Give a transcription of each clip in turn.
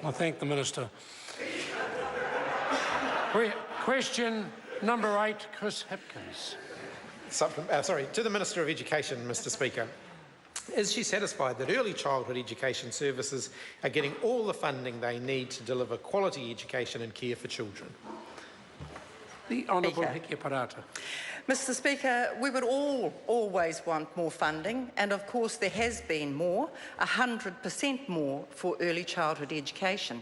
I thank the Minister. Question number 8, Chris Hipkins. To the Minister of Education, Mr Speaker. Is she satisfied that early childhood education services are getting all the funding they need to deliver quality education and care for children? The Honourable Hekia Parata. Mr Speaker, we would always want more funding, and of course there has been more, 100% more for early childhood education.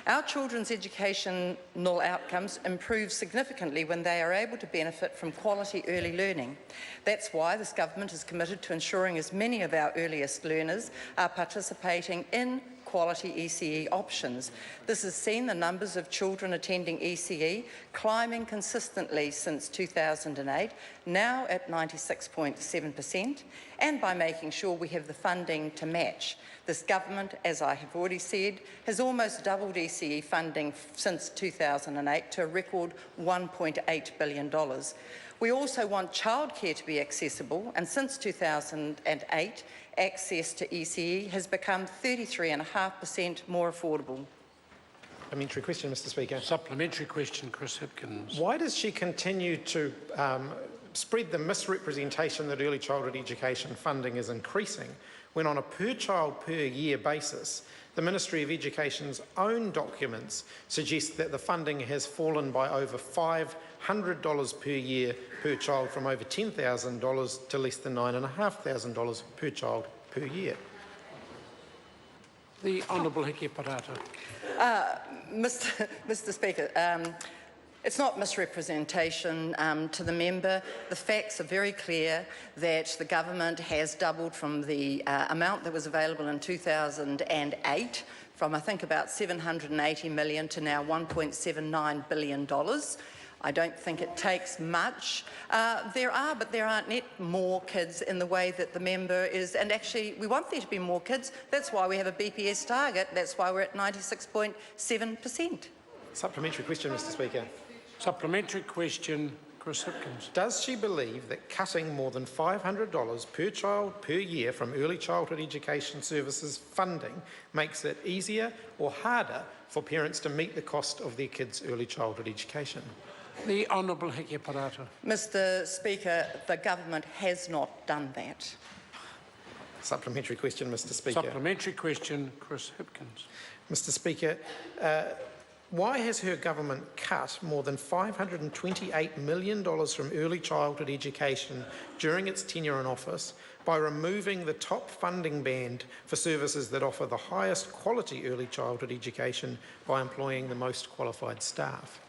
Our children's educational outcomes improve significantly when they are able to benefit from quality early learning. That's why this government is committed to ensuring as many of our earliest learners are participating in quality ECE options. This has seen the numbers of children attending ECE climbing consistently since 2008, now at 96.7%, and by making sure we have the funding to match. This government, as I have already said, has almost doubled ECE funding since 2008 to a record $1.8 billion. We also want childcare to be accessible, and since 2008, access to ECE has become 33.5% more affordable. Supplementary question, Mr Speaker. Supplementary question, Chris Hipkins. Why does she continue to spread the misrepresentation that early childhood education funding is increasing when on a per-child, per-year basis, the Ministry of Education's own documents suggest that the funding has fallen by over $500 per year per child, from over $10,000 to less than $9,500 per child per year? The Honourable Hekia Parata. Mr Speaker, it's not misrepresentation to the member. The facts are very clear that the government has doubled from the amount that was available in 2008, from I think about $780 million to now $1.79 billion. I don't think it takes much. There aren't yet more kids in the way that the member is, and actually we want there to be more kids. That's why we have a BPS target. That's why we're at 96.7%. Supplementary question, Mr Speaker. Supplementary question, Chris Hipkins. Does she believe that cutting more than $500 per child per year from early childhood education services funding makes it easier or harder for parents to meet the cost of their kids' early childhood education? The Honourable Hekia Parata. Mr Speaker, the government has not done that. Supplementary question, Mr Speaker. Supplementary question, Chris Hipkins. Mr Speaker, why has her government cut more than $528 million from early childhood education during its tenure in office by removing the top funding band for services that offer the highest quality early childhood education by employing the most qualified staff?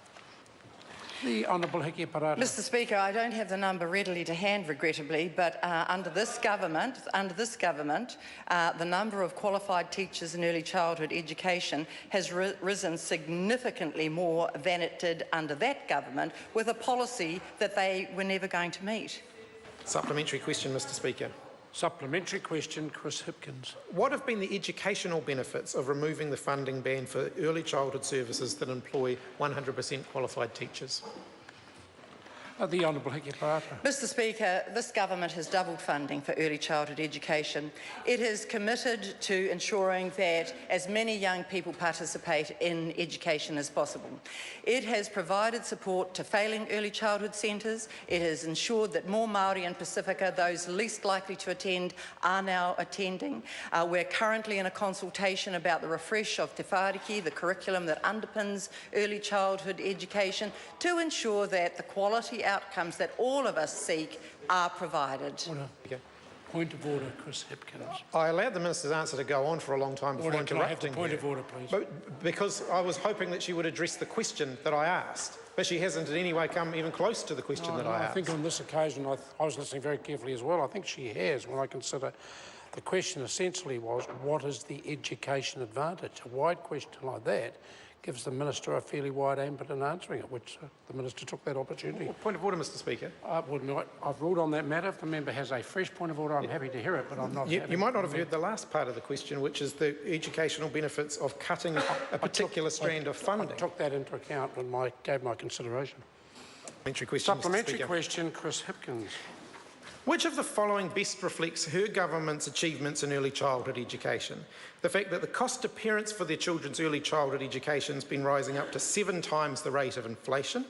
The Honourable Hekia Parata. Mr Speaker, I don't have the number readily to hand, regrettably, but under this government, the number of qualified teachers in early childhood education has risen significantly more than it did under that government, with a policy that they were never going to meet. Supplementary question, Mr Speaker. Supplementary question, Chris Hipkins. What have been the educational benefits of removing the funding ban for early childhood services that employ 100% qualified teachers? The Honourable Hekia Parata. Mr Speaker, this government has doubled funding for early childhood education. It is committed to ensuring that as many young people participate in education as possible. It has provided support to failing early childhood centres. It has ensured that more Māori and Pacifica, those least likely to attend, are now attending. We're currently in a consultation about the refresh of Te Whāriki, the curriculum that underpins early childhood education, to ensure that the quality outcomes that all of us seek are provided. Point of order, Chris Hipkins. I allowed the Minister's answer to go on for a long time before interrupting. Can I have the point of order, please? Because I was hoping that she would address the question that I asked, but she hasn't in any way come even close to the question that I asked. I think on this occasion, I was listening very carefully as well. I think she has, when I consider the question essentially was, what is the education advantage? A wide question like that gives the Minister a fairly wide ambit in answering it, which the Minister took that opportunity. Well, point of order, Mr Speaker. I've ruled on that matter. If the member has a fresh point of order, I'm happy to hear it, but I'm not... You might not have heard the last part of the question, which is the educational benefits of cutting a particular strand of funding. I took that into account when gave my consideration. Supplementary question, Supplementary question, Chris Hipkins. Which of the following best reflects her government's achievements in early childhood education? The fact that the cost to parents for their children's early childhood education has been rising up to 7 times the rate of inflation,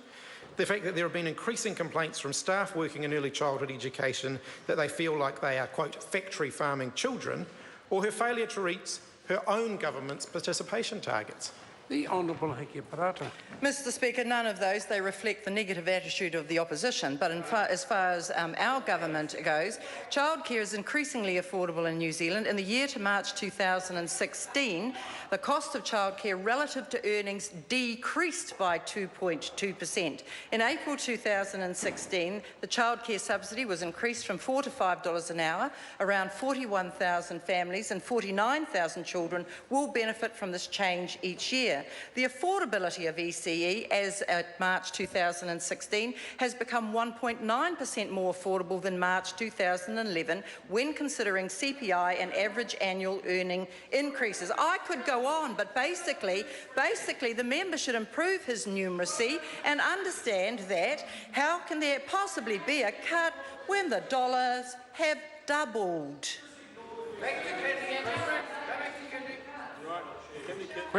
the fact that there have been increasing complaints from staff working in early childhood education that they feel like they are, quote, factory farming children, or her failure to reach her own government's participation targets? The Honourable Hekia Parata. Mr Speaker, none of those. They reflect the negative attitude of the opposition. But as far as our government goes, childcare is increasingly affordable in New Zealand. In the year to March 2016, the cost of childcare relative to earnings decreased by 2.2%. In April 2016, the childcare subsidy was increased from $4 to $5 an hour. Around 41,000 families and 49,000 children will benefit from this change each year. The affordability of ECE as at March 2016 has become 1.9% more affordable than March 2011 when considering CPI and average annual earning increases. I could go on, but basically the member should improve his numeracy and understand that how can there possibly be a cut when the dollars have doubled?